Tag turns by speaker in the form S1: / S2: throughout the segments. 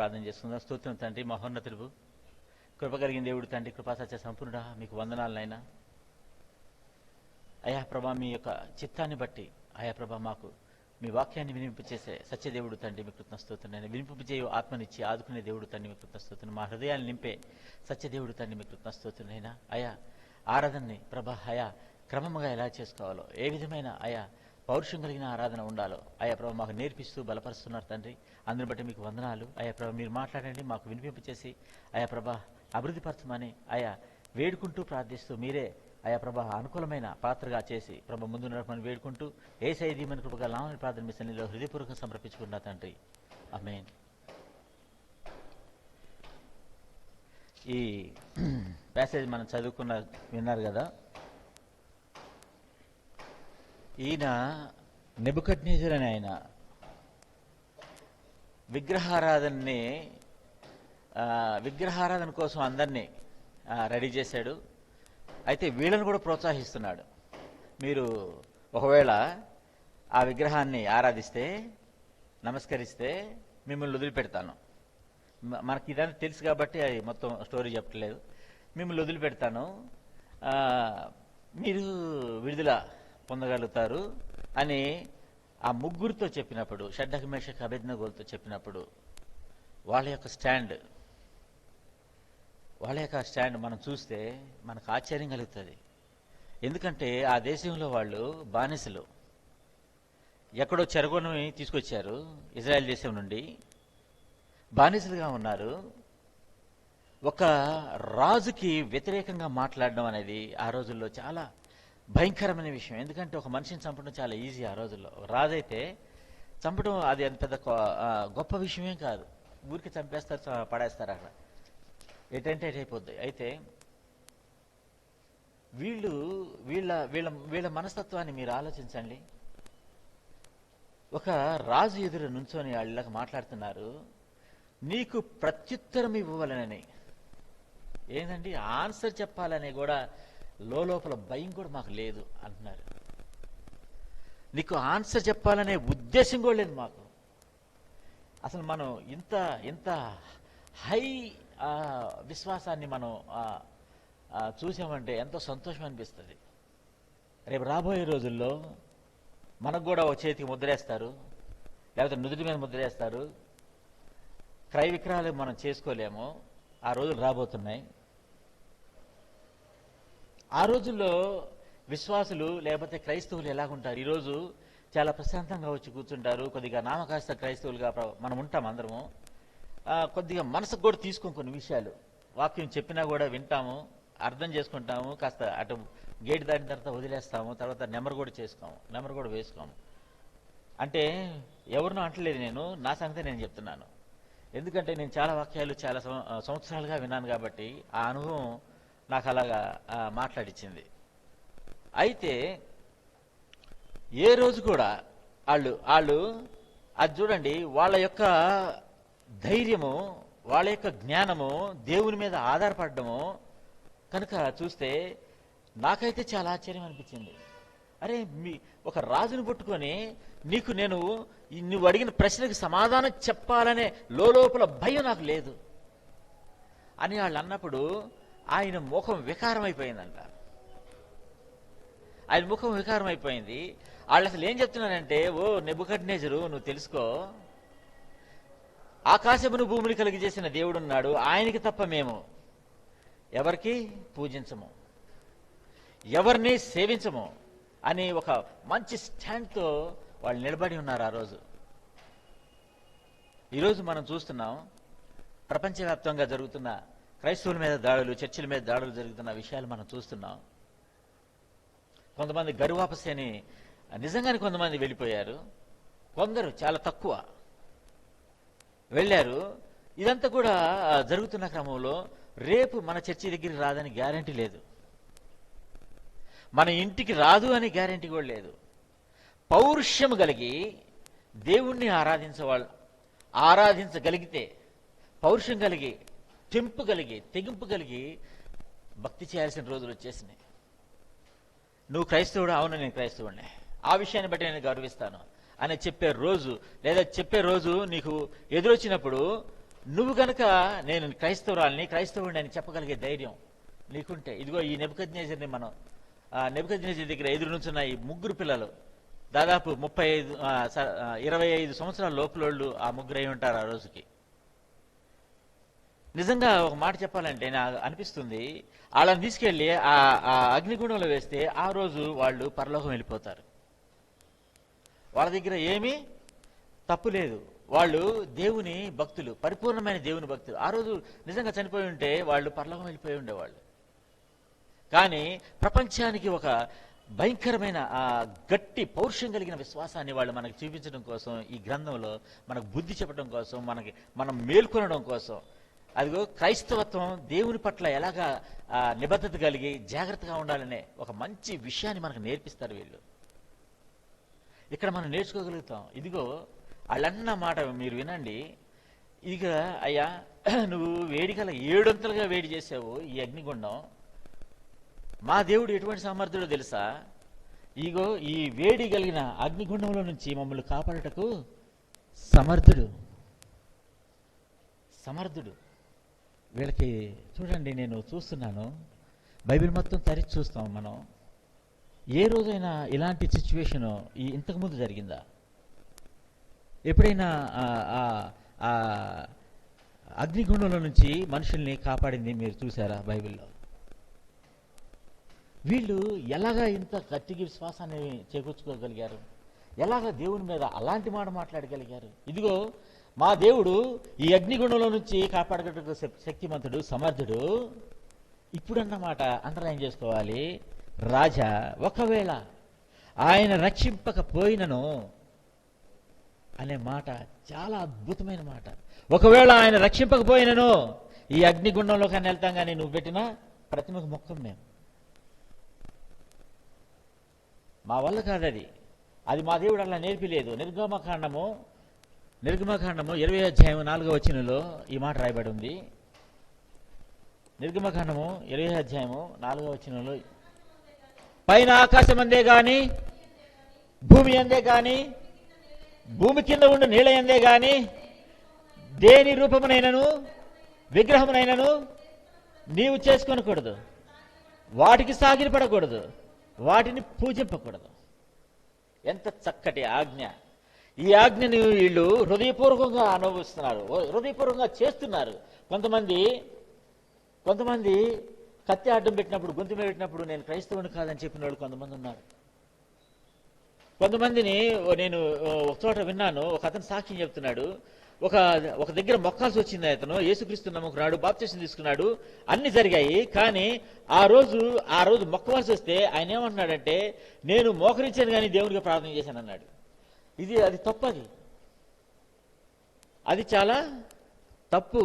S1: ప్రార్థన చేసుకుందాం. స్తోత్రం తండ్రి, మహోన్నతుడు, కృప కలిగిన దేవుడు తండ్రి, కృపాసత్య సంపూర్ణ మీకు వందనాలనైనా. అయా ప్రభా, మీ యొక్క చిత్తాన్ని బట్టి అయా ప్రభా మాకు మీ వాక్యాన్ని వినిపింపచేసే సత్యదేవుడు తండ్రి మీకు కృతజ్ఞతోతున్నాను. వినిపింపజేయు ఆత్మనిచ్చి ఆదుకునే దేవుడు తండ్రి మీకు కృతజ్ఞతోతున్నాను. మా హృదయాన్ని నింపే సత్యదేవుడు తండ్రి మీకు కృతజ్ఞతోతున్నాయినా. అయా ఆరాధనని ప్రభా అయా క్రమంగా ఎలా చేసుకోవాలో, ఏ విధమైన అయా పౌరుషం కలిగిన ఆరాధన ఉండాలో అయా ప్రభా మాకు నేర్పిస్తూ బలపరుస్తున్నారు తండ్రి. అందుని బట్టి మీకు వందనాలు. అయా ప్రభా మీరు మాట్లాడండి, మాకు వినిపింపచేసి అయా ప్రభా అభివృద్ధిపరచమని అయా వేడుకుంటూ ప్రార్థిస్తూ మీరే అయా ప్రభా అనుకూలమైన పాత్రగా చేసి ప్రభా ముందు నడపమని వేడుకుంటూ యేసయ్య దీవెన కృపగా నామమున ప్రార్థన మీ సన్నిధిలో హృదయపూర్వకంగా సమర్పించుకున్నా తండ్రి. ఆమేన్. ఈ ప్యాసేజ్ మనం విన్నారు కదా. ఈయన నెబుకద్నెజరు అనే ఆయన విగ్రహారాధన కోసం అందరినీ రెడీ చేశాడు. అయితే వీళ్ళను కూడా ప్రోత్సహిస్తున్నాడు. మీరు ఒకవేళ ఆ విగ్రహాన్ని ఆరాధిస్తే, నమస్కరిస్తే మిమ్మల్ని వదిలిపెడతాను. మనకి ఇదంతా తెలుసు కాబట్టి అది మొత్తం స్టోరీ చెప్పట్లేదు. మిమ్మల్ని వదిలిపెడతాను, మీరు విడుదల పొందగలుగుతారు అని ఆ ముగ్గురితో చెప్పినప్పుడు, షడ్డక మేషక అబేద్నెగోలతో చెప్పినప్పుడు వాళ్ళ యొక్క స్టాండ్ మనం చూస్తే మనకు ఆశ్చర్యం కలుగుతుంది. ఎందుకంటే ఆ దేశంలో వాళ్ళు బానిసలు, ఎక్కడో చెరగొని తీసుకొచ్చారు, ఇజ్రాయెల్ దేశం నుండి బానిసలుగా ఉన్నారు. ఒక రాజుకి వ్యతిరేకంగా మాట్లాడడం అనేది ఆ రోజుల్లో చాలా భయంకరమైన విషయం. ఎందుకంటే ఒక మనిషిని చంపడం చాలా ఈజీ ఆ రోజుల్లో. రాజైతే చంపడం అది అంత పెద్ద గొప్ప విషయమేం కాదు. ఊరికి చంపేస్తారు, పడేస్తారు, అక్కడ ఎటంటే అయిపోద్ది. అయితే వీళ్ళ మనస్తత్వాన్ని మీరు ఆలోచించండి. ఒక రాజు ఎదురు నుంచొని వాళ్ళకి మాట్లాడుతున్నారు, నీకు ప్రత్యుత్తరం ఇవ్వవలనని. ఏంటండి, ఆన్సర్ చెప్పాలని కూడా లోపల భయం కూడా మాకు లేదు అంటున్నారు. నీకు ఆన్సర్ చెప్పాలనే ఉద్దేశం కూడా లేదు మాకు. అసలు మనం ఇంత హై విశ్వాసాన్ని మనం చూసామంటే ఎంతో సంతోషం అనిపిస్తుంది. రేపు రాబోయే రోజుల్లో మనకు కూడా ఒక చేతికి ముద్రేస్తారు, లేకపోతే నుదుటి మీద ముద్రేస్తారు. క్రయ విక్రయాలు మనం చేసుకోలేము. ఆ రోజులు రాబోతున్నాయి. ఆ రోజుల్లో విశ్వాసులు లేకపోతే క్రైస్తవులు ఎలాగుంటారు? ఈరోజు చాలా ప్రశాంతంగా వచ్చి కూర్చుంటారు. కొద్దిగా నామకాస్త క్రైస్తవులుగా మనం ఉంటాం అందరము. కొద్దిగా మనసుకు కూడా తీసుకుని కొన్ని విషయాలు వాక్యం చెప్పినా కూడా వింటాము, అర్థం చేసుకుంటాము. కాస్త అటు గేట్ దాటిన తర్వాత వదిలేస్తాము, తర్వాత నెంబర్ కూడా వేసుకోము. అంటే ఎవరినో అంటలేదు, నేను నా సంగతి నేను చెప్తున్నాను. ఎందుకంటే నేను చాలా వాక్యాలు చాలా సంవత్సరాలుగా విన్నాను కాబట్టి ఆ అనుభవం నాకు అలాగా మాట్లాడిచ్చింది. అయితే ఏ రోజు కూడా వాళ్ళు అది చూడండి, వాళ్ళ యొక్క ధైర్యము, వాళ్ళ యొక్క జ్ఞానము, దేవుని మీద ఆధారపడము కనుక చూస్తే నాకైతే చాలా ఆశ్చర్యం అనిపించింది. అరే, ఒక రాజును పట్టుకొని నువ్వు అడిగిన ప్రశ్నకి సమాధానం చెప్పాలనే లోపల భయం నాకు లేదు అని వాళ్ళు అన్నప్పుడు ఆయన ముఖం వికారం అయిపోయిందంట. ఆయన ముఖం వికారం అయిపోయింది. వాళ్ళు అసలు ఏం చెప్తున్నారంటే, ఓ నెబుకద్నెజరు, నువ్వు తెలుసుకో, ఆకాశమును భూమిని కలిగి చేసిన దేవుడున్నాడు, ఆయనకి తప్ప మేము ఎవరికి పూజించము, ఎవరిని సేవించము అని ఒక మంచి స్టాండ్తో వాళ్ళు నిలబడి ఉన్నారు ఆ రోజు. ఈరోజు మనం చూస్తున్నాం ప్రపంచవ్యాప్తంగా జరుగుతున్న క్రైస్తవుల మీద దాడులు, చర్చిల మీద దాడులు జరుగుతున్న విషయాలు మనం చూస్తున్నాం. కొంతమంది గరువాపసి అని నిజంగానే కొంతమంది వెళ్ళిపోయారు, కొందరు చాలా తక్కువ వెళ్ళారు. ఇదంతా కూడా జరుగుతున్న క్రమంలో రేపు మన చర్చి దగ్గరికి రాదని గ్యారంటీ లేదు, మన ఇంటికి రాదు అని గ్యారంటీ కూడా లేదు. పౌరుషం కలిగి దేవుణ్ణి ఆరాధించగలిగితే, పౌరుషం కలిగి, తెగింపు కలిగి భక్తి చేయాల్సిన రోజులు వచ్చేసినాయి. నువ్వు క్రైస్తవుడు, అవును నేను క్రైస్తవుడినే, ఆ విషయాన్ని బట్టి నేను గౌరవిస్తాను అని చెప్పే రోజు, లేదా చెప్పే రోజు నీకు ఎదురొచ్చినప్పుడు నువ్వు గనక నేను క్రైస్తవుడిని అని చెప్పగలిగే ధైర్యం నీకుంటే, ఇదిగో ఈ నెబుకద్నెజర్ని మనం నెబుకద్నెజర్ దగ్గర ఎదురు నుంచున్న ఈ ముగ్గురు పిల్లలు దాదాపు 25 సంవత్సరాల లోపలోళ్ళు ఆ ముగ్గురు అయి ఉంటారు ఆ రోజుకి. నిజంగా ఒక మాట చెప్పాలంటే నాకు అనిపిస్తుంది, వాళ్ళని తీసుకెళ్లి ఆ అగ్నిగుండంలో వేస్తే ఆ రోజు వాళ్ళు పరలోకం వెళ్ళిపోతారు. వాళ్ళ దగ్గర ఏమీ తప్పు లేదు, వాళ్ళు దేవుని భక్తులు, పరిపూర్ణమైన దేవుని భక్తులు. ఆ రోజు నిజంగా చనిపోయి ఉంటే వాళ్ళు పరలోకం వెళ్ళిపోయి ఉండేవాళ్ళు. కానీ ప్రపంచానికి ఒక భయంకరమైన ఆ గట్టి పౌరుషం కలిగిన విశ్వాసాన్ని వాళ్ళు మనకు చూపించడం కోసం, ఈ గ్రంథంలో మనకు బుద్ధి చెప్పడం కోసం, మనం మేల్కొనడం కోసం, అదిగో క్రైస్తవత్వం దేవుని పట్ల ఎలాగా నిబద్ధత కలిగి జాగ్రత్తగా ఉండాలనే ఒక మంచి విషయాన్ని మనకు నేర్పిస్తారు వీళ్ళు. ఇక్కడ మనం నేర్చుకోగలుగుతాం. ఇదిగో వాళ్ళన్న మాట మీరు వినండి. ఇక అయ్యా నువ్వు వేడిగల 7 అంతలుగా వేడి చేసావు ఈ అగ్నిగుండం, మా దేవుడు ఎటువంటి సమర్థుడో తెలుసా? ఇగో ఈ వేడి కలిగిన అగ్నిగుండంలో నుంచి మమ్మల్ని కాపాడటకు సమర్థుడు. వీళ్ళకి చూడండి, నేను చూస్తున్నాను, బైబిల్ మొత్తం తరిచి చూస్తాం మనం. ఏ రోజైనా ఇలాంటి సిచ్యువేషను ఇంతకుముందు జరిగిందా? ఎప్పుడైనా అగ్నిగుండంలో నుంచి మనుషుల్ని కాపాడింది మీరు చూసారా బైబిల్లో? వీళ్ళు ఎలాగా ఇంత గట్టిగా విశ్వాసాన్ని చేకూర్చుకోగలిగారు? ఎలాగా దేవుని మీద అలాంటి మాట మాట్లాడగలిగారు? ఇదిగో మా దేవుడు ఈ అగ్నిగుండంలో నుంచి కాపాడగల శక్తిమంతుడు, సమర్థుడు. ఇప్పుడన్నమాట అండర్లైన్ చేసుకోవాలి. రాజా ఒకవేళ ఆయన రక్షింపకపోయినను అనే మాట చాలా అద్భుతమైన మాట. ఒకవేళ ఆయన రక్షింపకపోయినను ఈ అగ్నిగుండంలో కానీ వెళ్తాం, కానీ నువ్వు పెట్టిన ప్రతిమకు మొక్కం మేము, మా వల్ల కాదు అది మా దేవుడు అలా నేర్పిలేదు. నిర్గమకాండము 20 అధ్యాయం 4వ వచనంలో ఈ మాట రాయబడి ఉంది. నిర్గమకాండము 20 అధ్యాయము 4వ వచనంలో, పైన ఆకాశం అందే గాని భూమి అందే గాని భూమి కింద ఉండి నీళ్ళ అందే గాని దేని రూపమునైనను విగ్రహమునైనను నీవు చేసుకొనకూడదు, వాటికి సాగిలపడకూడదు, వాటిని పూజింపకూడదు. ఎంత చక్కటి ఆజ్ఞ! ఈ ఆజ్ఞని వీళ్ళు హృదయపూర్వకంగా అనుభవిస్తున్నారు, హృదయపూర్వకంగా చేస్తున్నారు. కొంతమంది కత్తి అడ్డం పెట్టినప్పుడు, గొంతు మీద పెట్టినప్పుడు నేను క్రైస్తవుని కాదని చెప్పిన వాళ్ళు కొంతమంది ఉన్నారు. కొంతమందిని నేను ఒక చోట విన్నాను, ఒక అతను సాక్ష్యం చెప్తున్నాడు. ఒక దగ్గర మొక్కాల్సి వచ్చింది. అతను యేసుక్రీస్తు నమ్ముకున్నాడు, బాప్తిసం తీసుకున్నాడు, అన్ని జరిగాయి. కానీ ఆ రోజు మొక్కవలసి వస్తే ఆయన ఏమంటున్నాడంటే, నేను మోకరించాను కానీ దేవుడికి ప్రార్థన చేశాను అన్నాడు. అది తప్పది, అది చాలా తప్పు.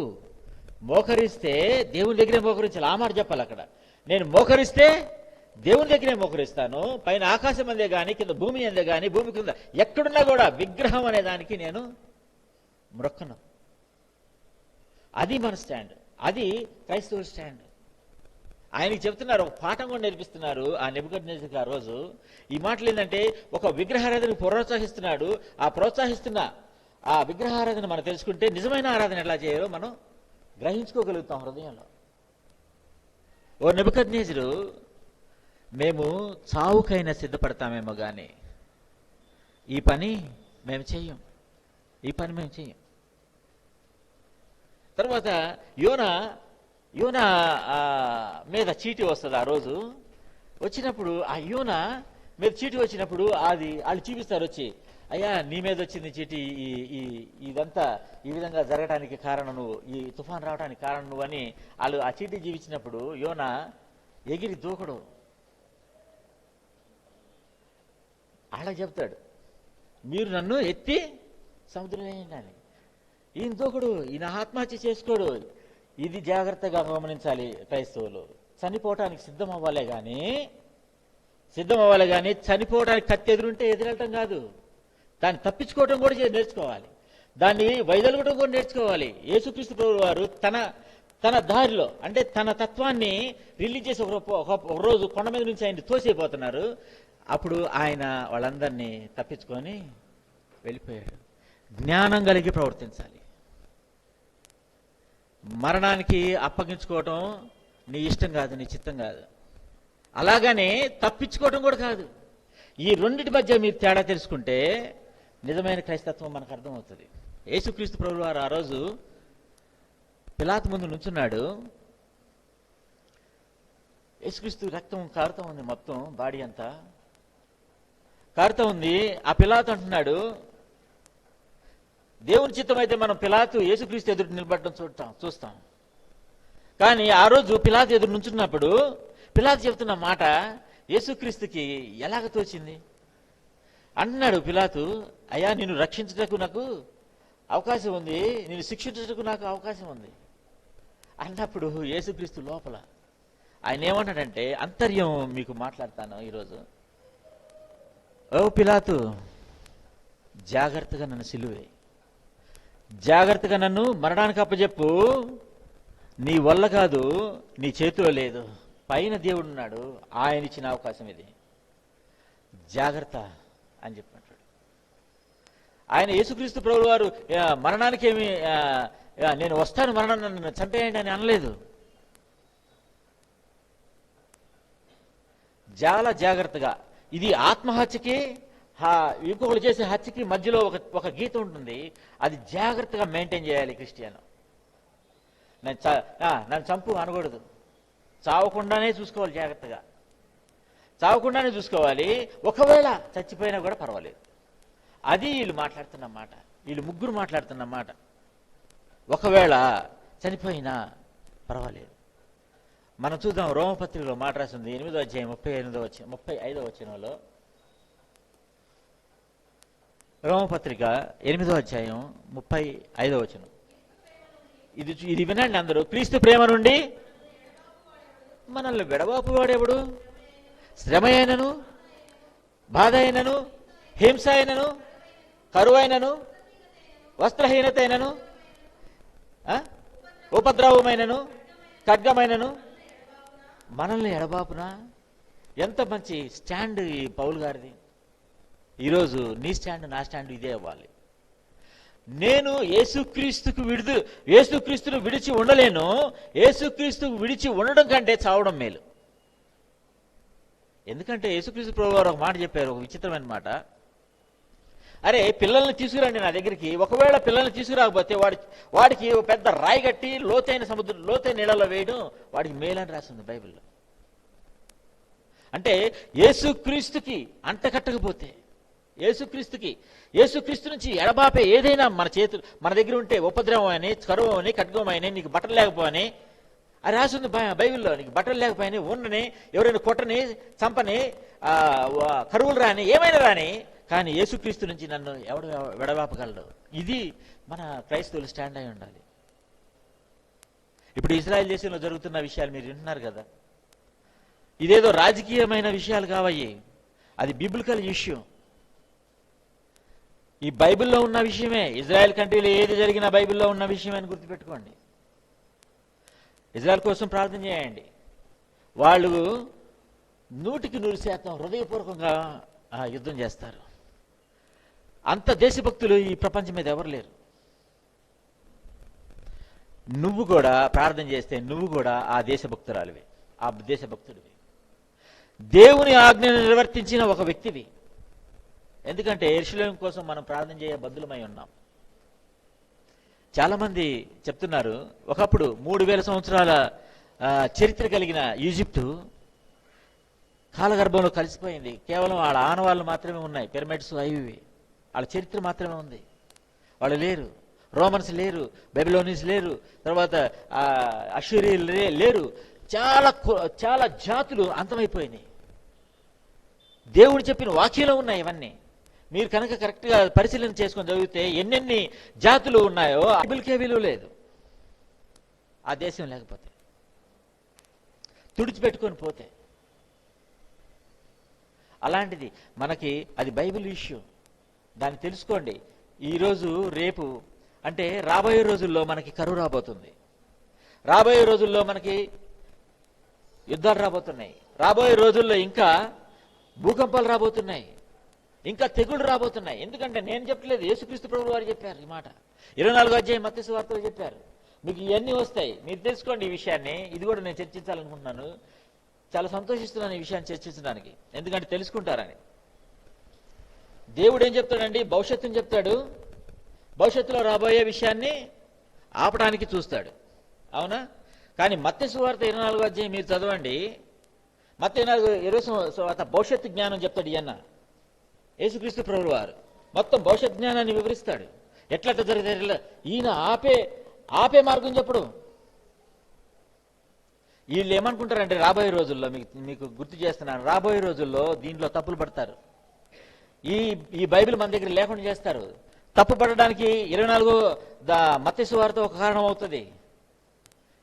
S1: మోకరిస్తే దేవుని దగ్గరే మోకరించాలి. ఆ మాట చెప్పాలి అక్కడ. నేను మోకరిస్తే దేవుని దగ్గరే మోకరిస్తాను, పైన ఆకాశం అందే గాని కింద భూమి అందే గాని భూమి కింద ఎక్కడున్నా కూడా విగ్రహం అనే దానికి నేను మొక్కను. అది మన స్టాండ్, అది క్రైస్తవుల స్టాండ్. ఆయనకి చెప్తున్నారు, ఒక పాఠం కూడా నేర్పిస్తున్నారు ఆ నెబుకద్నెజర్కి ఆ రోజు. ఈ మాటలు ఏంటంటే, ఒక విగ్రహారాధనకు ప్రోత్సహిస్తున్నాడు. ఆ ప్రోత్సహిస్తున్న ఆ విగ్రహారాధన మనం తెలుసుకుంటే నిజమైన ఆరాధన ఎలా చేయాలో మనం గ్రహించుకోగలుగుతాం హృదయంలో. ఓ నెబుకద్నెజరు, మేము చావుకైనా సిద్ధపడతామేమో కానీ ఈ పని మేము చెయ్యం. తర్వాత యోనా మీద చీటీ వస్తుంది. ఆ రోజు వచ్చినప్పుడు, ఆ యోనా మీద చీటీ వచ్చినప్పుడు వాళ్ళు చూపిస్తారు వచ్చి, అయ్యా నీ మీద వచ్చింది చీటీ, ఇదంతా ఈ విధంగా జరగడానికి కారణం నువ్వు, ఈ తుఫాన్ రావడానికి కారణం నువ్వు అని వాళ్ళు ఆ చీటీ జీవించినప్పుడు యోనా ఎగిరి దూకడు. అలా చెప్తాడు, మీరు నన్ను ఎత్తి సముద్రం వేయండి అని. ఈయన దూకడు, ఈయన ఆత్మహత్య చేసుకోడు. ఇది జాగ్రత్తగా గమనించాలి క్రైస్తవులు. చనిపోవటానికి సిద్ధం అవ్వాలే కానీ చనిపోవడానికి కత్తి ఎదురుంటే ఎదురెళ్ళటం కాదు, దాన్ని తప్పించుకోవటం కూడా నేర్చుకోవాలి, దాన్ని వైదొలగటం కూడా నేర్చుకోవాలి. యేసుక్రీస్తు ప్రభువు వారు తన దారిలో, అంటే తన తత్వాన్ని రిలీజ్ చేసి ఒక రోజు కొండ మీద నుంచి ఆయన తోసేపోతున్నారు. అప్పుడు ఆయన వాళ్ళందరినీ తప్పించుకొని వెళ్ళిపోయాడు. జ్ఞానం కలిగి ప్రవర్తించాలి. మరణానికి అప్పగించుకోవటం నీ ఇష్టం కాదు, నీ చిత్తం కాదు. అలాగనే తప్పించుకోవటం కూడా కాదు. ఈ రెండింటి మధ్య మీరు తేడా తెలుసుకుంటే నిజమైన క్రైస్తత్వం మనకు అర్థమవుతుంది. యేసుక్రీస్తు ప్రభువు వారు ఆ రోజు పిలాతు ముందు నుంచున్నాడు. యేసుక్రీస్తు రక్తం కారుతూ ఉంది, మొత్తం బాడీ అంతా కారుతూ ఉంది. ఆ పిలాతు అంటున్నాడు, దేవుని చిత్తం అయితే మనం పిలాతు యేసుక్రీస్తు ఎదురు నిలబడడం చూస్తాం. కానీ ఆ రోజు పిలాతు ఎదురు నుంచున్నప్పుడు పిలాతు చెబుతున్న మాట యేసుక్రీస్తుకి ఎలాగ తోచింది. అంటున్నాడు పిలాతు, అయ్యా నిన్ను రక్షించుటకు నాకు అవకాశం ఉంది, నిన్ను శిక్షించుటకు నాకు అవకాశం ఉంది అన్నప్పుడు యేసుక్రీస్తు లోపల ఆయన ఏమన్నాడంటే, అంతర్యం మీకు మాట్లాడతాను ఈరోజు. ఓ పిలాతు, జాగ్రత్తగా నన్ను సిలువే, జాగ్రత్తగా నన్ను మరణానికి అప్పచెప్పు. నీ వల్ల కాదు, నీ చేతిలో లేదు, పైన దేవుడు ఉన్నాడు, ఆయన ఇచ్చిన అవకాశం ఇది, జాగ్రత్త అని చెప్పినట్టు. ఆయన యేసుక్రీస్తు ప్రభువు వారు మరణానికి ఏమి నేను వస్తాను, మరణాన్ని నన్ను చంపేయండి అని అనలేదు. చాలా జాగ్రత్తగా, ఇది ఆత్మహత్యకి ఇంకొకరు చేసే హత్యకి మధ్యలో ఒక గీత ఉంటుంది, అది జాగ్రత్తగా మెయింటైన్ చేయాలి క్రిస్టియన్. నన్ను చంపు అనకూడదు, చావకుండానే చూసుకోవాలి, జాగ్రత్తగా చావకుండానే చూసుకోవాలి. ఒకవేళ చచ్చిపోయినా కూడా పర్వాలేదు. అది వీళ్ళు మాట్లాడుతున్న మాట, వీళ్ళు ముగ్గురు మాట్లాడుతున్న మాట. ఒకవేళ చనిపోయినా పర్వాలేదు. మనం చూద్దాం, రోమపత్రికలో మాట రాసింది 8వ అధ్యాయం 35వ వచనంలో. రోమపత్రిక 8వ అధ్యాయం 35వ వచనం. ఇది వినండి అందరూ. క్రీస్తు ప్రేమ నుండి మనల్ని విడబాపు వాడెవడు? శ్రమ అయినను, బాధ అయినను, హింస అయినను, కరువైనను, వస్త్రహీనత అయినను, ఉపద్రవమైనను, ఖడ్గమైనను మనల్ని ఎడబాపునా. ఎంత మంచి స్టాండ్ ఈ పౌలు గారిది. ఈరోజు నీ స్టాండ్, నా స్టాండ్ ఇదే అవ్వాలి. నేను యేసుక్రీస్తును విడిచి ఉండలేను, యేసుక్రీస్తుకు విడిచి ఉండడం కంటే చావడం మేలు. ఎందుకంటే యేసుక్రీస్తు ప్రభువు వారు ఒక మాట చెప్పారు, ఒక విచిత్రమైన మాట. అరే, పిల్లల్ని తీసుకురండి నా దగ్గరికి, ఒకవేళ పిల్లల్ని తీసుకురాకపోతే వాడికి పెద్ద రాయి కట్టి లోతైన నీళ్ళలో వేయడం వాడికి మేలని రాసింది బైబిల్లో. అంటే యేసుక్రీస్తుకి అంటకట్టకపోతే, యేసుక్రీస్తు నుంచి ఎడబాపే ఏదైనా మన దగ్గర ఉంటే, ఉపద్రవం అని, కరువు అని, ఖడ్గం అని, నీకు బట్టలు లేకపోని అది రాసింది బైబిల్లో. నీకు బట్టలు లేకపోయినా ఉండని, ఎవరైనా కొట్టని, చంపని, కరువులు రాని, ఏమైనా రాని, కానీ యేసుక్రీస్తు నుంచి నన్ను ఎవడు విడబాపగలడు. ఇది మన క్రైస్తవులు స్టాండ్ అయి ఉండాలి. ఇప్పుడు ఇజ్రాయెల్ దేశంలో జరుగుతున్న విషయాలు మీరు వింటున్నారు కదా. ఇదేదో రాజకీయమైన విషయాలు కావయ్యి, అది బిబ్లికల్ ఇష్యూ. ఈ బైబిల్లో ఉన్న విషయమే. ఇజ్రాయెల్ కంట్రీలో ఏది జరిగినా బైబిల్లో ఉన్న విషయమే అని గుర్తుపెట్టుకోండి. ఇజ్రాయెల్ కోసం ప్రార్థన చేయండి. వాళ్ళు 100% హృదయపూర్వకంగా యుద్ధం చేస్తారు. అంత దేశభక్తులు ఈ ప్రపంచం మీద ఎవరు లేరు. నువ్వు కూడా ప్రార్థన చేస్తే నువ్వు కూడా ఆ దేశభక్తురాలివి, ఆ దేశభక్తుడివి, దేవుని ఆజ్ఞను నిర్వర్తించిన ఒక వ్యక్తివి. ఎందుకంటే యెరూషలేము కోసం మనం ప్రార్థన చేయ బద్దులమై ఉన్నాం. చాలా మంది చెప్తున్నారు, ఒకప్పుడు 3000 సంవత్సరాల చరిత్ర కలిగిన ఈజిప్టు కాలగర్భంలో కలిసిపోయింది. కేవలం వాళ్ళ ఆనవాళ్ళు మాత్రమే ఉన్నాయి, పిరమిడ్స్ అవి, వాళ్ళ చరిత్ర మాత్రమే ఉంది. వాళ్ళు లేరు, రోమన్స్ లేరు, బెబిలోనియన్స్ లేరు, తర్వాత అష్షూరియలు లేరు. చాలా జాతులు అంతమైపోయినాయి. దేవుడు చెప్పిన వాక్యంలో ఉన్నాయి ఇవన్నీ. మీరు కనుక కరెక్ట్గా పరిశీలన చేసుకొని చదివితే ఎన్నెన్ని జాతులు ఉన్నాయో బైబిల్కే విలువ లేదు ఆ దేశం లేకపోతే, తుడిచిపెట్టుకొని పోతే. అలాంటిది మనకి అది బైబిల్ ఇష్యూ, దాన్ని తెలుసుకోండి. ఈరోజు రేపు అంటే రాబోయే రోజుల్లో మనకి కరువు రాబోతుంది, రాబోయే రోజుల్లో మనకి యుద్ధాలు రాబోతున్నాయి, రాబోయే రోజుల్లో ఇంకా భూకంపాలు రాబోతున్నాయి, ఇంకా తెగుళ్ళు రాబోతున్నాయి. ఎందుకంటే నేను చెప్పలేదు, యేసుక్రీస్తు ప్రభువు వారు చెప్పారు ఈ మాట. 24వ అధ్యాయం మత్తయి సువార్తలో చెప్పారు. మీకు ఇవన్నీ వస్తాయి. మీరు తెలుసుకోండి ఈ విషయాన్ని. ఇది కూడా నేను చర్చించాలనుకుంటున్నాను. చాలా సంతోషిస్తున్నాను ఈ విషయాన్ని చర్చించడానికి, ఎందుకంటే తెలుసుకుంటారని. దేవుడు ఏం చెప్తాడండి? భవిష్యత్తుని చెప్తాడు. భవిష్యత్తులో రాబోయే విషయాన్ని ఆపడానికి చూస్తాడు, అవునా? కానీ మత్తయి సువార్త 24వ అధ్యాయం మీరు చదవండి. మత్తయి 24:20 సువార్త భవిష్యత్తు జ్ఞానం చెప్తాడు. ఈయన యేసుక్రీస్తు ప్రభువు వారు మొత్తం భవిష్యత్ జ్ఞానాన్ని వివరిస్తాడు. ఎట్లా జరిగితే ఈయన ఆపే మార్గం చెప్పడు. వీళ్ళు ఏమనుకుంటారంటే రాబోయే రోజుల్లో మీకు గుర్తు చేస్తున్నాను, రాబోయే రోజుల్లో దీంట్లో తప్పులు పడతారు. ఈ బైబిల్ మన దగ్గర లేకుండా చేస్తారు. తప్పు పడడానికి 24 మత్తయి సువార్త ఒక కారణం అవుతుంది.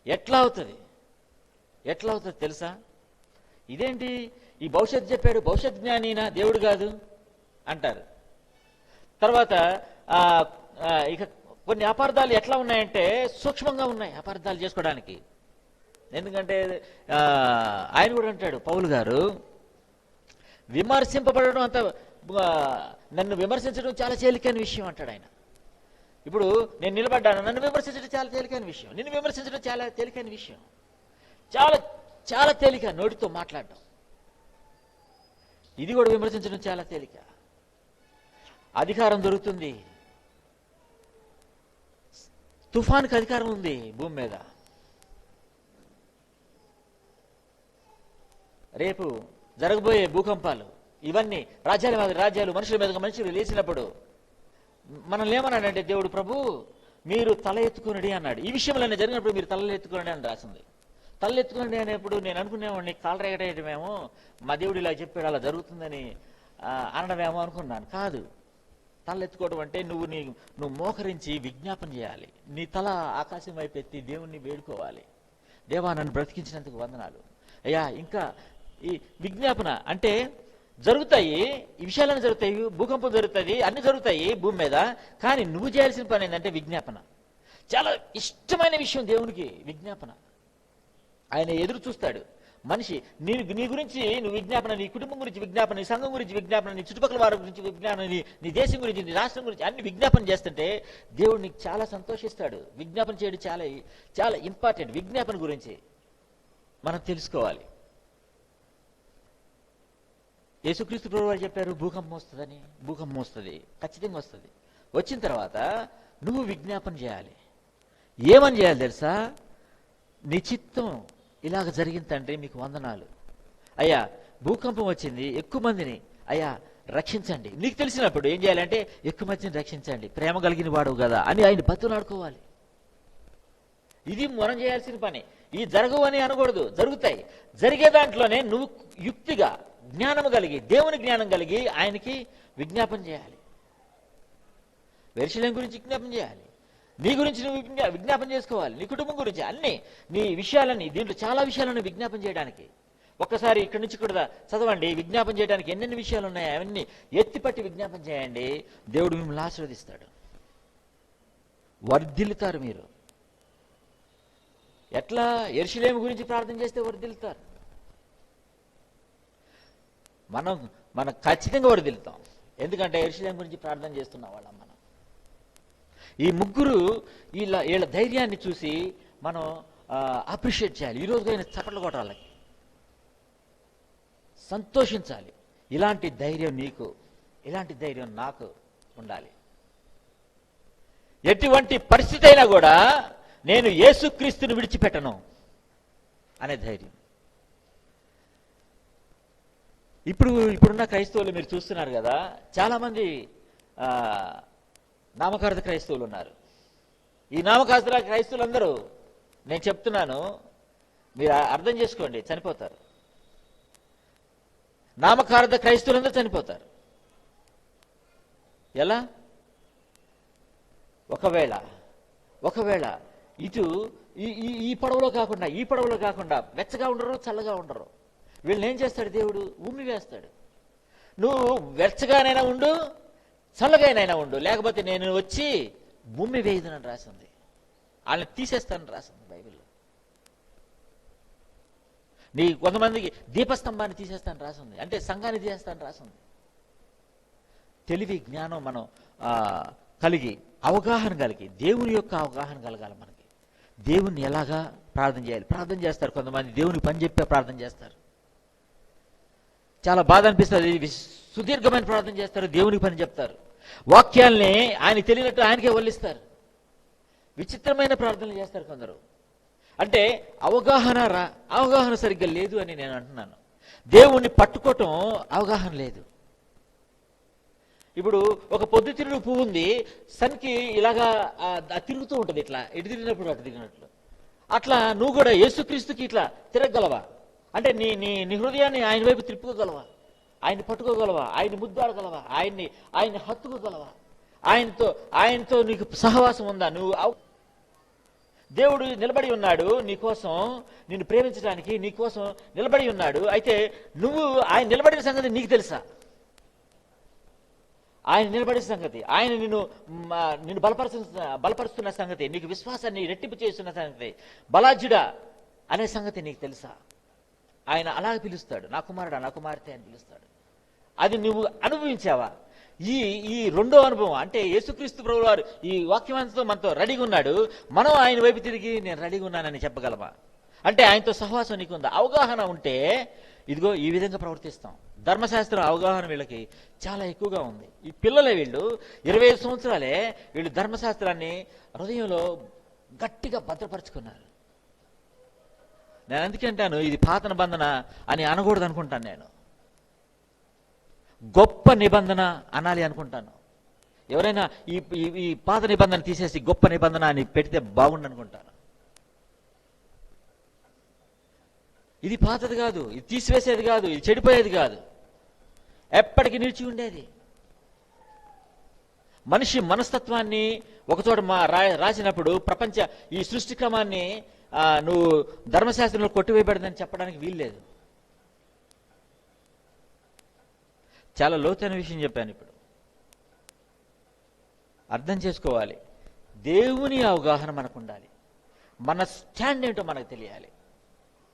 S1: ఎట్లా అవుతుంది తెలుసా? ఇదేంటి ఈ భవిష్యత్తు చెప్పాడు, భవిష్యత్ జ్ఞానినా దేవుడు కాదు అంటారు. తర్వాత ఇక కొన్ని అపార్థాలు ఎట్లా ఉన్నాయంటే సూక్ష్మంగా ఉన్నాయి అపార్థాలు చేసుకోవడానికి. ఎందుకంటే ఆయన కూడా అంటాడు, పౌలు గారు, విమర్శింపబడడం అంత నన్ను విమర్శించడం చాలా తేలికైన విషయం అంటాడు ఆయన. ఇప్పుడు నేను నిలబడ్డాను, నన్ను విమర్శించడం చాలా తేలికైన విషయం, నిన్ను విమర్శించడం చాలా తేలికైన విషయం, చాలా చాలా తేలిక నోటితో మాట్లాడడం. ఇది కూడా విమర్శించడం చాలా తేలిక. అధికారం దొరుకుతుంది. తుఫాన్కి అధికారం ఉంది భూమి మీద. రేపు జరగబోయే భూకంపాలు ఇవన్నీ రాజ్యాల మీద రాజ్యాలు, మనుషుల మీద మనుషులు లేచినప్పుడు మనల్ని ఏమన్నాడంటే దేవుడు, ప్రభు మీరు తల ఎత్తుకునడి అన్నాడు. ఈ విషయంలోనే జరిగినప్పుడు మీరు తల ఎత్తుకునండి అని రాసింది. తల ఎత్తుకునండి అనేప్పుడు నేను అనుకునేవాడిని కాలు రేగటేయడమేమో, మా దేవుడు ఇలా చెప్పాడు అలా జరుగుతుందని అనడమేమో అనుకున్నాను. కాదు, తల ఎత్తుకోవడం అంటే నువ్వు మోకరించి విజ్ఞాపన చేయాలి. నీ తల ఆకాశం వైపు ఎత్తి దేవుణ్ణి వేడుకోవాలి. దేవా నన్ను బ్రతికించినందుకు వందనాలు అయ్యా. ఇంకా ఈ విజ్ఞాపన అంటే జరుగుతాయి, ఈ విషయాలన్నీ జరుగుతాయి, భూకంపం జరుగుతుంది, అన్ని జరుగుతాయి భూమి మీద. కానీ నువ్వు చేయాల్సిన పని ఏంటంటే విజ్ఞాపన. చాలా ఇష్టమైన విషయం దేవునికి విజ్ఞాపన. ఆయన ఎదురు చూస్తాడు. మనిషి నీ గురించి నువ్వు విజ్ఞాపన, నీ కుటుంబం గురించి విజ్ఞాపన, నీ సంఘం గురించి విజ్ఞాపన, నీ చుట్టుపక్కల వారి గురించి విజ్ఞాపన, నీ దేశం గురించి, నీ రాష్ట్రం గురించి అన్ని విజ్ఞాపన చేస్తుంటే దేవుడు నీకు చాలా సంతోషిస్తాడు. విజ్ఞాపన చేయడం చాలా చాలా ఇంపార్టెంట్. విజ్ఞాపన గురించి మనం తెలుసుకోవాలి. యేసుక్రీస్తు ప్రభువు వారు చెప్పారు భూకంపం వస్తుందని. భూకంపం వస్తుంది, ఖచ్చితంగా వస్తుంది. వచ్చిన తర్వాత నువ్వు విజ్ఞాపన చేయాలి. ఏమని చేయాలి తెలుసా? నీ చిత్తం ఇలాగ జరిగింది తండ్రి, మీకు వందనాలు అయ్యా. భూకంపం వచ్చింది, ఎక్కువ మందిని అయ్యా రక్షించండి. నీకు తెలిసినప్పుడు ఏం చేయాలంటే ఎక్కువ మందిని రక్షించండి, ప్రేమ కలిగిన వాడు కదా అని ఆయన బతులాడుకోవాలి. ఇది మనం చేయాల్సిన పని. ఈ జరగవు అని అనకూడదు, జరుగుతాయి. జరిగే దాంట్లోనే నువ్వు యుక్తిగా జ్ఞానం కలిగి, దేవుని జ్ఞానం కలిగి ఆయనకి విజ్ఞాపన చేయాలి. యెరూషలేము గురించి విజ్ఞాపన చేయాలి, నీ గురించి నువ్వు విజ్ఞాపన చేసుకోవాలి, నీ కుటుంబం గురించి అన్ని నీ విషయాలని. దీంట్లో చాలా విషయాలను విజ్ఞాపన చేయడానికి. ఒక్కసారి ఇక్కడి నుంచి కూడా చదవండి. విజ్ఞాపన చేయడానికి ఎన్నెన్ని విషయాలు ఉన్నాయో అవన్నీ ఎత్తిపట్టి విజ్ఞాపన చేయండి. దేవుడు మిమ్మల్ని ఆశీర్వదిస్తాడు, వర్ధిల్లుతారు మీరు. ఎట్లా? యెరూషలేము గురించి ప్రార్థన చేస్తే వర్ధిల్లుతారు. మనం ఖచ్చితంగా వర్ధిల్లుతాం. ఎందుకంటే యెరూషలేము గురించి ప్రార్థన చేస్తున్నాం వాళ్ళం. మనం ఈ ముగ్గురు వీళ్ళ ధైర్యాన్ని చూసి మనం అప్రిషియేట్ చేయాలి. ఈరోజు అయినా చప్పట్లు కొట్టాలి, సంతోషించాలి. ఇలాంటి ధైర్యం నీకు, ఇలాంటి ధైర్యం నాకు ఉండాలి. ఎటువంటి పరిస్థితి అయినా కూడా నేను యేసుక్రీస్తుని విడిచిపెట్టను అనే ధైర్యం. ఇప్పుడున్న క్రైస్తవులు మీరు చూస్తున్నారు కదా, చాలామంది నామకార్థ క్రైస్తవులు ఉన్నారు. ఈ నామకార్థ క్రైస్తవులందరూ నేను చెప్తున్నాను, మీరు అర్థం చేసుకోండి, చనిపోతారు. నామకార్థ క్రైస్తవులందరూ చనిపోతారు. ఎలా? ఒకవేళ ఇటు ఈ పడవలో కాకుండా వెచ్చగా ఉండరు, చల్లగా ఉండరు. వీళ్ళని ఏం చేస్తాడు దేవుడు? ఉమ్మి వేస్తాడు. నువ్వు వెచ్చగానైనా ఉండు, చల్లగానైనా ఉండు, లేకపోతే నేను వచ్చి భూమి వేయదునని రాసింది. వాళ్ళని తీసేస్తానని రాసింది బైబిల్లో. నీ కొంతమందికి దీపస్తంభాన్ని తీసేస్తానని రాసింది, అంటే సంఘాన్ని తీసేస్తానని రాసింది. తెలివి జ్ఞానం మనం కలిగి, అవగాహన కలిగి, దేవుని యొక్క అవగాహన కలగాలి మనకి. దేవుణ్ణి ఎలాగా ప్రార్థన చేయాలి, ప్రార్థన చేస్తారు కొంతమంది, దేవునికి పని చెప్పే ప్రార్థన చేస్తారు. చాలా బాధ అనిపిస్తుంది. సుదీర్ఘమైన ప్రార్థన చేస్తారు, దేవునికి పని చెప్తారు, వాక్యాల్ని ఆయన తెలియనట్టు ఆయనకే వల్లిస్తారు. విచిత్రమైన ప్రార్థనలు చేస్తారు కొందరు. అంటే అవగాహన సరిగ్గా లేదు అని నేను అంటున్నాను. దేవుణ్ణి పట్టుకోవటం అవగాహన లేదు. ఇప్పుడు ఒక పొద్దుతిరుగుడు పువ్వు ఉంది, సన్కి ఇలాగా తిరుగుతూ ఉంటుంది, ఇట్లా ఎటు తిరిగినప్పుడు అటు తిరిగినట్లు. అట్లా నువ్వు కూడా యేసుక్రీస్తుకి ఇట్లా తిరగగలవా? అంటే నీ నీ నీ హృదయాన్ని ఆయన వైపు తిప్పుకోగలవా? ఆయన్ని పట్టుకోగలవా? ఆయన్ని ముద్దాడగలవా? ఆయన్ని హత్తుకోగలవా? ఆయనతో నీకు సహవాసం ఉందా? దేవుడు నిలబడి ఉన్నాడు నీకోసం, నిన్ను ప్రేమించడానికి నీకోసం నిలబడి ఉన్నాడు. అయితే నువ్వు ఆయన నిలబడిన సంగతి నీకు తెలుసా? ఆయన నిలబడిన సంగతి, ఆయన నిన్ను బలపరుస్తున్న సంగతి, నీకు విశ్వాసాన్ని రెట్టింపు చేస్తున్న సంగతి, బలాజ్యుడా అనే సంగతి నీకు తెలుసా? ఆయన అలాగే పిలుస్తాడు, నా కుమారుడా, నా కుమార్తె అని పిలుస్తాడు. అది నువ్వు అనుభవించావా? ఈ రెండో అనుభవం అంటే యేసుక్రీస్తు ప్రభువు వారు ఈ వాక్యమంతో మనతో రెడీగా ఉన్నాడు, మనం ఆయన వైపు తిరిగి నేను రెడీగా ఉన్నానని చెప్పగలమా? అంటే ఆయనతో సహవాసం నీకుందా? అవగాహన ఉంటే ఇదిగో ఈ విధంగా ప్రవర్తిస్తాం. ధర్మశాస్త్రం అవగాహన వీళ్ళకి చాలా ఎక్కువగా ఉంది. ఈ పిల్లలే వీళ్ళు 25 సంవత్సరాలే వీళ్ళు ధర్మశాస్త్రాన్ని హృదయంలో గట్టిగా భద్రపరుచుకున్నారు. నేను అందుకంటాను ఇది పాత నిబంధన అని అనకూడదు అనుకుంటాను. నేను గొప్ప నిబంధన అనాలి అనుకుంటాను. ఎవరైనా ఈ పాత నిబంధన తీసేసి గొప్ప నిబంధన అని పెడితే బాగుండు అనుకుంటాను. ఇది పాతది కాదు, ఇది తీసివేసేది కాదు, ఇది చెడిపోయేది కాదు, ఎప్పటికీ నిలిచి ఉండేది. మనిషి మనస్తత్వాన్ని ఒకచోట రాసినప్పుడు ఈ సృష్టి క్రమాన్ని నువ్వు ధర్మశాస్త్రంలో కొట్టివేయబడిందని చెప్పడానికి వీల్లేదు. చాలా లోతైన విషయం చెప్పాను. ఇప్పుడు అర్థం చేసుకోవాలి. దేవుని అవగాహన మనకు ఉండాలి. మన స్టాండ్ ఏంటో మనకు తెలియాలి.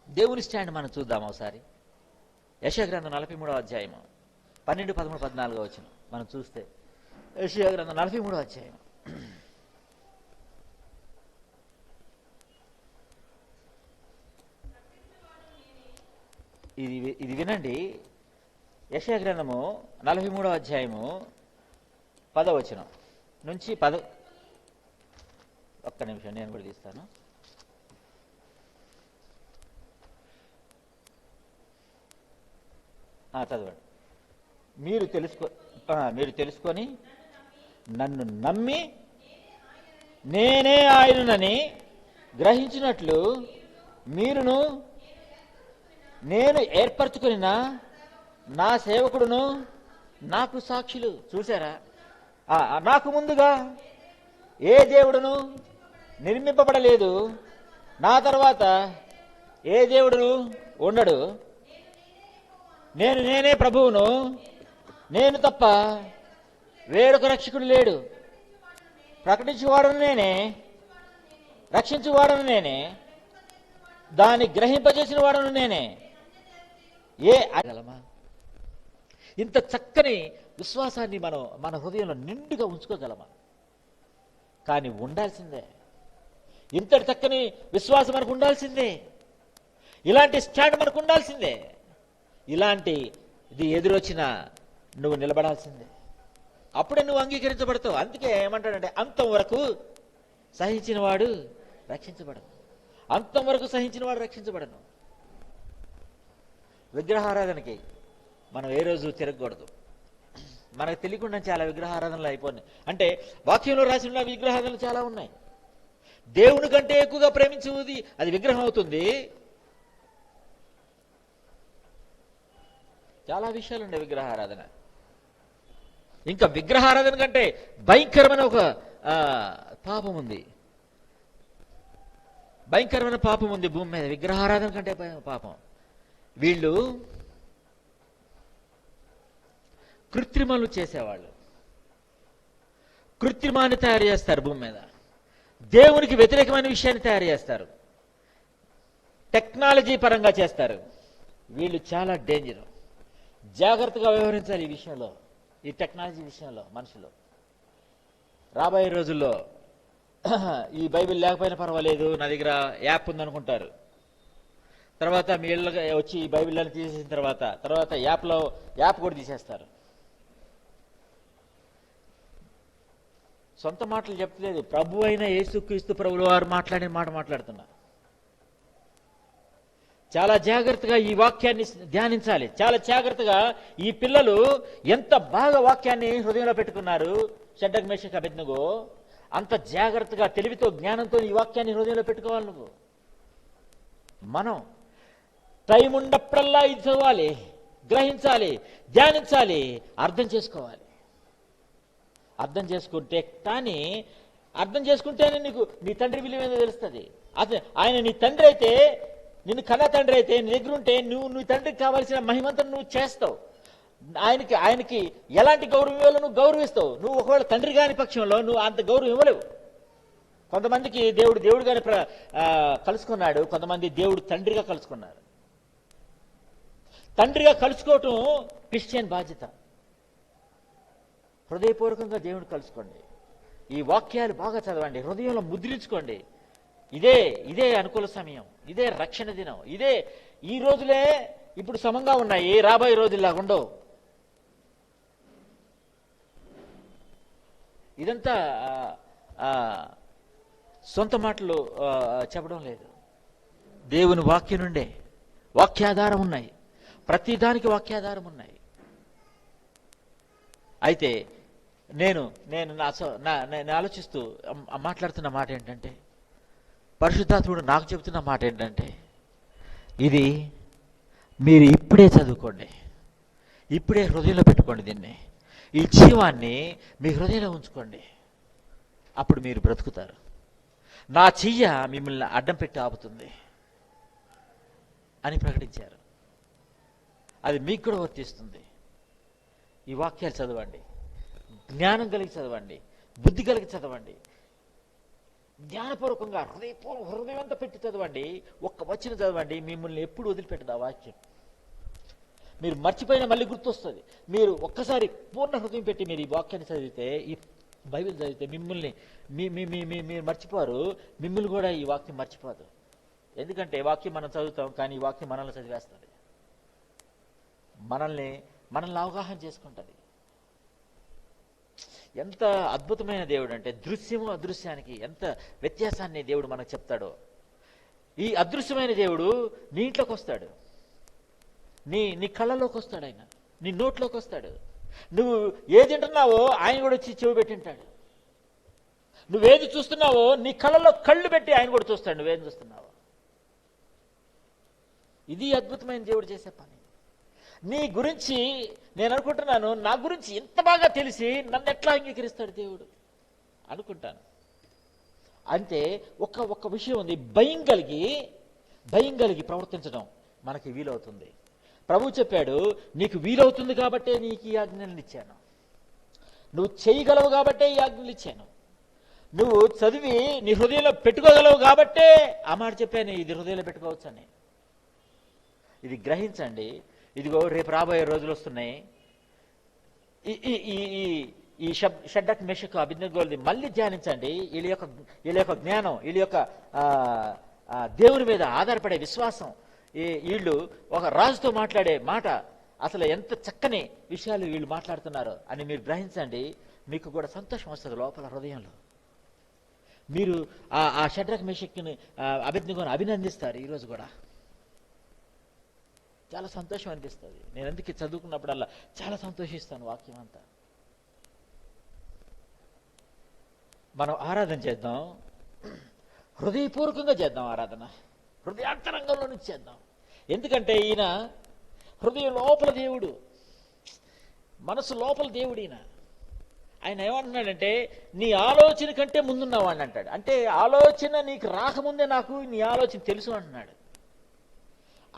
S1: దేవుని స్టాండ్ మనం చూద్దాం ఒకసారి. యెషయా గ్రంథం 43వ అధ్యాయం 12, 13, 14 వచనం మనం చూస్తే, యెషయా గ్రంథం 43వ అధ్యాయం ఇది వినండి. యెషయా గ్రంథము 43వ అధ్యాయము 10వ వచనం నుంచి ఒక్క నిమిషం నేను కూడా తీస్తాను. చదవండి. మీరు తెలుసుకొని నన్ను నమ్మి నేనే ఆయనని గ్రహించినట్లు మీరును నేను ఏర్పరచుకుని నా సేవకుడును నాకు సాక్షులు. చూసారా? నాకు ముందుగా ఏ దేవుడును నిర్మింపబడలేదు, నా తర్వాత ఏ దేవుడును ఉండడు. నేనే ప్రభువును, నేను తప్ప వేరొక రక్షకుడు లేడు. ప్రకటించువాడను నేనే, రక్షించువాడను నేనే, దాన్ని గ్రహింపజేసిన వాడను నేనే. అగలమా? ఇంత చక్కని విశ్వాసాన్ని మన హృదయంలో నిండుగా ఉంచుకోగలమా? కానీ ఉండాల్సిందే. ఇంతటి చక్కని విశ్వాసం మనకు ఉండాల్సిందే. ఇలాంటి స్టాండ్ మనకు ఉండాల్సిందే. ఇది ఎదురొచ్చినా నువ్వు నిలబడాల్సిందే. అప్పుడే నువ్వు అంగీకరించబడతావు. అందుకే ఏమంటాడంటే అంతం వరకు సహించిన వాడు రక్షించబడను. అంతం వరకు సహించిన వాడు రక్షించబడను. విగ్రహారాధనకి మనం ఏ రోజు తిరగకూడదు. మనకు తెలియకుండా చాలా విగ్రహారాధనలు అయిపోయినాయి. అంటే వాక్యంలో రాసి ఉన్న విగ్రహారాధనలు చాలా ఉన్నాయి. దేవుని కంటే ఎక్కువగా ప్రేమించుది అది విగ్రహం అవుతుంది. చాలా విషయాలు ఉన్నాయి విగ్రహారాధన. ఇంకా విగ్రహారాధన కంటే భయంకరమైన ఒక పాపం ఉంది. భయంకరమైన పాపం ఉంది భూమి మీద విగ్రహారాధన కంటే పాపం. వీళ్ళు కృత్రిమలు చేసేవాళ్ళు, కృత్రిమాన్ని తయారు చేస్తారు భూమి మీద. దేవునికి వ్యతిరేకమైన విషయాన్ని తయారు చేస్తారు, టెక్నాలజీ పరంగా చేస్తారు. వీళ్ళు చాలా డేంజర్. జాగ్రత్తగా వ్యవహరించాలి ఈ విషయంలో, ఈ టెక్నాలజీ విషయంలో. మనుషులు రాబోయే రోజుల్లో ఈ బైబిల్ లేకపోయినా పర్వాలేదు, నా దగ్గర యాప్ ఉందనుకుంటారు. తర్వాత మీ ఇళ్ళకి వచ్చి ఈ బైబిల్ తీసేసిన తర్వాత యాప్ కూడా తీసేస్తారు. సొంత మాటలు చెప్పలేదు, ప్రభు అయిన యేసుక్రీస్తు ప్రభుల వారు మాట్లాడిన మాట మాట్లాడుతున్నా. చాలా జాగ్రత్తగా ఈ వాక్యాన్ని ధ్యానించాలి. చాలా జాగ్రత్తగా ఈ పిల్లలు ఎంత బాగా వాక్యాన్ని హృదయంలో పెట్టుకున్నారు, షడ్రక్ మేషక్ అబేద్నెగో, అంత జాగ్రత్తగా తెలివితో జ్ఞానంతో ఈ వాక్యాన్ని హృదయంలో పెట్టుకోవాలి. నువ్వు మనం టైం ఉన్నప్పుడల్లా ఇది చదవాలి, గ్రహించాలి, ధ్యానించాలి, అర్థం చేసుకోవాలి. అర్థం చేసుకుంటేనే నీకు నీ తండ్రి విలువ ఏదో తెలుస్తుంది. ఆయన నీ తండ్రి అయితే, నిన్ను కన్నా తండ్రి అయితే, నీ దగ్గర ఉంటే నువ్వు నీ తండ్రికి కావాల్సిన మహిమంతా నువ్వు చేస్తావు. ఆయనకి ఎలాంటి గౌరవం ఇవ్వాలో నువ్వు గౌరవిస్తావు. నువ్వు ఒకవేళ తండ్రి కాని పక్షంలో నువ్వు అంత గౌరవం ఇవ్వలేవు. కొంతమందికి దేవుడు గాని కలుసుకున్నాడు, కొంతమంది దేవుడు తండ్రిగా కలుసుకున్నారు. తండ్రిగా కలుసుకోవటం క్రిస్టియన్ బాధ్యత. హృదయపూర్వకంగా దేవుడు కలుసుకోండి, ఈ వాక్యాలు బాగా చదవండి, హృదయంలో ముద్రించుకోండి. ఇదే అనుకూల సమయం, ఇదే రక్షణ దినం, ఈ రోజులే ఇప్పుడు సమంగా ఉన్నాయి, రాబోయే రోజుల్లాగా ఉండవు. ఇదంతా సొంత మాటలు చెప్పడం లేదు, దేవుని వాక్యం నుండే వాక్యాధారం ఉన్నాయి, ప్రతిదానికి వాక్యాధారం ఉన్నాయి. అయితే నేను ఆలోచిస్తూ మాట్లాడుతున్న మాట ఏంటంటే, పరిశుద్ధాత్ముడు నాకు చెబుతున్న మాట ఏంటంటే, ఇది మీరు ఇప్పుడే చదువుకోండి, ఇప్పుడే హృదయంలో పెట్టుకోండి. దీన్ని, ఈ జీవాన్ని మీ హృదయంలో ఉంచుకోండి, అప్పుడు మీరు బ్రతుకుతారు. నా చెయ్య మిమ్మల్ని అడ్డం పెట్టి ఆపుతుంది అని ప్రకటించారు. అది మీకు కూడా వర్తిస్తుంది. ఈ వాక్యాలు చదవండి, జ్ఞానం కలిగి చదవండి, బుద్ధి కలిగి చదవండి, జ్ఞానపూర్వకంగా హృదయమంతా పెట్టి చదవండి. ఒక్క వచనం చదవండి, మిమ్మల్ని ఎప్పుడు వదిలిపెట్టదు ఆ వాక్యం. మీరు మర్చిపోయినా మళ్ళీ గుర్తొస్తుంది. మీరు ఒక్కసారి పూర్ణ హృదయం పెట్టి మీరు ఈ వాక్యాన్ని చదివితే, ఈ బైబిల్ చదివితే మిమ్మల్ని మీరు మర్చిపోరు, మిమ్మల్ని కూడా ఈ వాక్యం మర్చిపోదు. ఎందుకంటే వాక్యం మనం చదువుతాం, కానీ ఈ వాక్యం మనల్ని చదివేస్తుంది, మనల్ని అవగాహన చేసుకుంటుంది. ఎంత అద్భుతమైన దేవుడు అంటే, దృశ్యము అదృశ్యానికి ఎంత వ్యత్యాసాన్ని దేవుడు మనకు చెప్తాడో. ఈ అదృశ్యమైన దేవుడు నీ ఇంట్లోకి వస్తాడు, నీ కళ్ళలోకి వస్తాడు, ఆయన నీ నోట్లోకి వస్తాడు. నువ్వు ఏది తింటున్నావో ఆయన కూడా వచ్చి చెవి పెట్టింటాడు. నువ్వేది చూస్తున్నావో నీ కళ్ళలో కళ్ళు పెట్టి ఆయన కూడా చూస్తాడు నువ్వేం చూస్తున్నావో. ఇది అద్భుతమైన దేవుడు చేసే పని. నీ గురించి నేను అనుకుంటున్నాను, నా గురించి ఇంత బాగా తెలిసి నన్ను ఎట్లా అంగీకరిస్తాడు దేవుడు అనుకుంటాను. అంటే ఒక్క విషయం ఉంది, భయం కలిగి ప్రవర్తించడం మనకి వీలవుతుంది. ప్రభు చెప్పాడు, నీకు వీలవుతుంది కాబట్టే నీకు ఈ ఆజ్ఞలను ఇచ్చాను, నువ్వు చేయగలవు కాబట్టే ఈ ఆజ్ఞలు ఇచ్చాను, నువ్వు చదివి నీ హృదయంలో పెట్టుకోగలవు కాబట్టే ఆ మాట చెప్పాను, ఇది హృదయంలో పెట్టుకోవచ్చు అని. ఇది గ్రహించండి. ఇదిగో రేపు రాబోయే రోజులు వస్తున్నాయి. ఈ షడ్రక్ మేషక్ అబేద్నెగోల్ది మళ్ళీ ధ్యానించండి. వీళ్ళ యొక్క జ్ఞానం, వీళ్ళ యొక్క దేవుని మీద ఆధారపడే విశ్వాసం, వీళ్ళు ఒక రాజుతో మాట్లాడే మాట, అసలు ఎంత చక్కని విషయాలు వీళ్ళు మాట్లాడుతున్నారు అని మీరు గ్రహించండి. మీకు కూడా సంతోషం వస్తుంది లోపల హృదయంలో. మీరు ఆ షడ్రక్ మేషక్ని అబేద్నెగోని అభినందిస్తారు. ఈరోజు కూడా చాలా సంతోషం అనిపిస్తుంది. నేను అందుకే చదువుకున్నప్పుడల్లా చాలా సంతోషిస్తాను. వాక్యం అంతా మనం ఆరాధన చేద్దాం, హృదయపూర్వకంగా చేద్దాం. ఆరాధన హృదయాంతరంగంలో నుంచి చేద్దాం. ఎందుకంటే ఈయన హృదయం లోపల దేవుడు, మనసు లోపల దేవుడు. ఆయన ఏమంటున్నాడంటే, నీ ఆలోచన కంటే ముందున్నావాడిని అంటాడు. అంటే ఆలోచన నీకు రాకముందే నాకు నీ ఆలోచన తెలుసు అంటున్నాడు.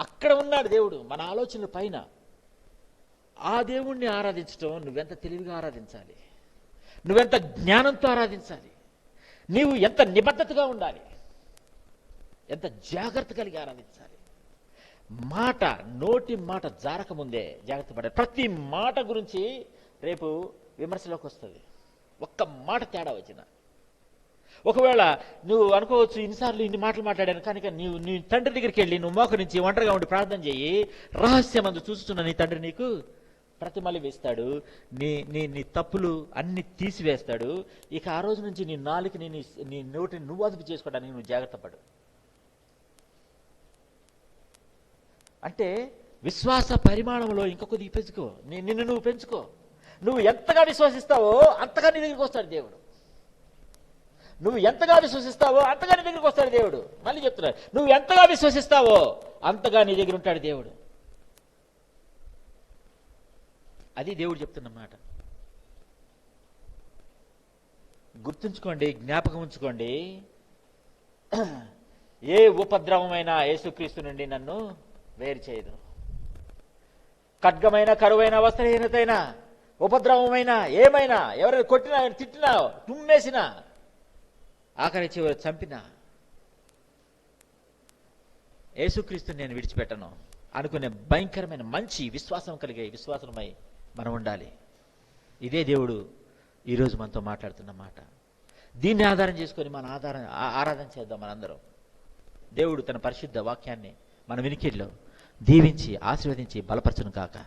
S1: అక్కడ ఉన్నాడు దేవుడు మన ఆలోచనల పైన. ఆ దేవుణ్ణి ఆరాధించడం నువ్వెంత తెలివిగా ఆరాధించాలి, నువ్వెంత జ్ఞానంతో ఆరాధించాలి, నీవు ఎంత నిబద్ధతగా ఉండాలి, ఎంత జాగ్రత్త కలిగి ఆరాధించాలి. నోటి మాట జారకముందే జాగ్రత్త పడాలి. ప్రతి మాట గురించి రేపు విమర్శలోకి వస్తుంది. ఒక్క మాట తేడా వచ్చిన ఒకవేళ నువ్వు అనుకోవచ్చు, ఇన్నిసార్లు ఇన్ని మాటలు మాట్లాడాను కనుక నీ తండ్రి దగ్గరికి వెళ్ళి నువ్వు మోకరించి ఒంటరిగా ఉండి ప్రార్థన చేయి, రహస్యమందు చూస్తున్న నీ తండ్రి నీకు ప్రతిమలి వేస్తాడు, నీ తప్పులు అన్ని తీసివేస్తాడు. ఇక ఆ రోజు నుంచి నీ నాలుకని నీ నోటిని నువ్వు అదుపు చేసుకోవడానికి నువ్వు జాగ్రత్త పడు. అంటే విశ్వాస పరిమాణంలో ఇంకా కొద్దిగా పెంచుకో, నిన్ను నువ్వు పెంచుకో. నువ్వు ఎంతగా విశ్వసిస్తావో అంతగా నీ దగ్గరికి వస్తాడు దేవుడు. నువ్వు ఎంతగా విశ్వసిస్తావో అంతగా నీ దగ్గరికి వస్తాడు దేవుడు. మళ్ళీ చెప్తున్నాడు, నువ్వు ఎంతగా విశ్వసిస్తావో అంతగా నీ దగ్గర ఉంటాడు దేవుడు. అది దేవుడు చెప్తున్న మాట. గుర్తుంచుకోండి, జ్ఞాపకం ఉంచుకోండి, ఏ ఉపద్రవమైన యేసుక్రీస్తు నుండి నన్ను వేరు చేయదు. ఖడ్గమైన, కరువైన, వస్త్రహీనతైన, ఉపద్రవమైన, ఏమైనా, ఎవరైనా కొట్టినా, తిట్టినా, తుమ్మేసినా, ఆఖరి చివరి చంపినా యేసుక్రీస్తుని నేను విడిచిపెట్టను అనుకునే భయంకరమైన మంచి విశ్వాసం కలిగే విశ్వాసమై మనం ఉండాలి. ఇదే దేవుడు ఈరోజు మనతో మాట్లాడుతున్న మాట. దీన్ని ఆధారం చేసుకొని మన ఆరాధన చేద్దాం. మనందరం దేవుడు తన పరిశుద్ధ వాక్యాన్ని మన వినికిడిలో దీవించి ఆశీర్వదించి బలపరచును కాక.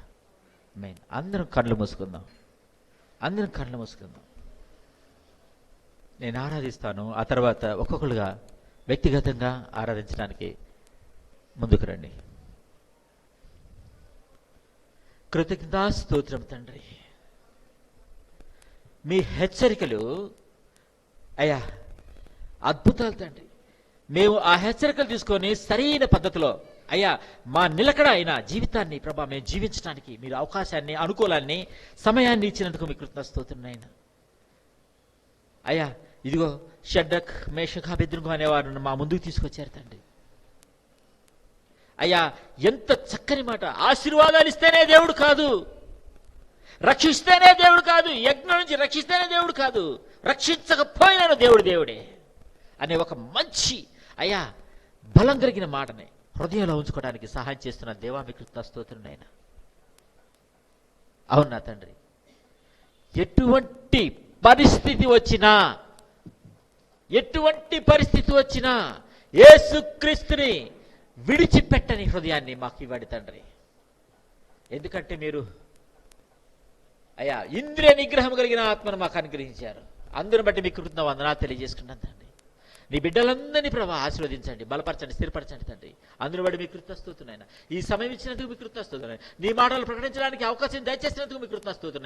S1: మెయిన్ అందరం కళ్ళు మూసుకుందాం. నేను ఆరాధిస్తాను, ఆ తర్వాత ఒక్కొక్కరుగా వ్యక్తిగతంగా ఆరాధించడానికి ముందుకు రండి. కృతజ్ఞతాస్తోత్రం తండ్రి, మీ హెచ్చరికలు అయ్యా అద్భుతాలు తండ్రి. మేము ఆ హెచ్చరికలు తీసుకొని సరైన పద్ధతిలో అయ్యా మా నిలకడ అయిన జీవితాన్ని ప్రభా మేము జీవించడానికి మీరు అవకాశాన్ని, అనుకూలాన్ని, సమయాన్ని ఇచ్చినందుకు మీ కృతజ్ఞతాస్తోత్రం నాయనా. అయ్యా ఇదిగో షడ్రక్, మేషక్, అబేద్నెగో అనేవారు మా ముందుకు తీసుకొచ్చారు తండ్రి. అయ్యా ఎంత చక్కని మాట. ఆశీర్వాదాలు ఇస్తేనే దేవుడు కాదు, రక్షిస్తేనే దేవుడు కాదు, యజ్ఞం నుంచి రక్షిస్తేనే దేవుడు కాదు, రక్షించకపోయినా దేవుడే అనే ఒక మంచి అయ్యా బలం కలిగిన మాటని హృదయంలో ఉంచుకోవడానికి సహాయం చేస్తున్న దేవా మీ కృతజ్ఞతాస్తోత్రం నాయనా. అవునా తండ్రి, ఎటువంటి పరిస్థితి వచ్చినా యేసుక్రీస్తుని విడిచిపెట్టని హృదయాన్ని మాకు ఇవ్వండి తండ్రి. ఎందుకంటే మీరు అయ్యా ఇంద్రియ నిగ్రహం కలిగిన ఆత్మను మాకు అనుగ్రహించారు. అందుని బట్టి మీ కృతజ్ఞతలు తెలియజేసుకున్నాను తండ్రి. నీ బిడ్డలందరినీ ప్రభా ఆశీర్వదించండి, బలపరచండి, స్థిరపరచండి తండ్రి. అందుని బట్టి మీ కృతజ్ఞతలు. ఈ సమయం ఇచ్చినందుకు మీ కృతజ్ఞతలు. నీ మాటలు ప్రకటించడానికి అవకాశం దయచేసినందుకు మీ కృతజ్ఞతలు.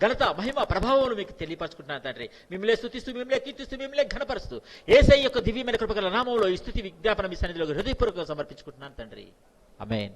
S1: ఘనత, మహిమ, ప్రభావం మీకు తెలియపరచుకుంటున్నాను తండ్రి. మిమ్మల్ని స్తుతిస్తూ, మిమ్మల్ని కీర్తిస్తూ, మిమ్మల్ని ఘనపరుస్తూ యేసయ్య యొక్క దివ్యమైన కృపగల నామములో ఈ స్తుతి విజ్ఞాపన మీ సన్నిధిలో హృదయపూర్వకంగా సమర్పించుకుంటున్నాను తండ్రి. ఆమేన్.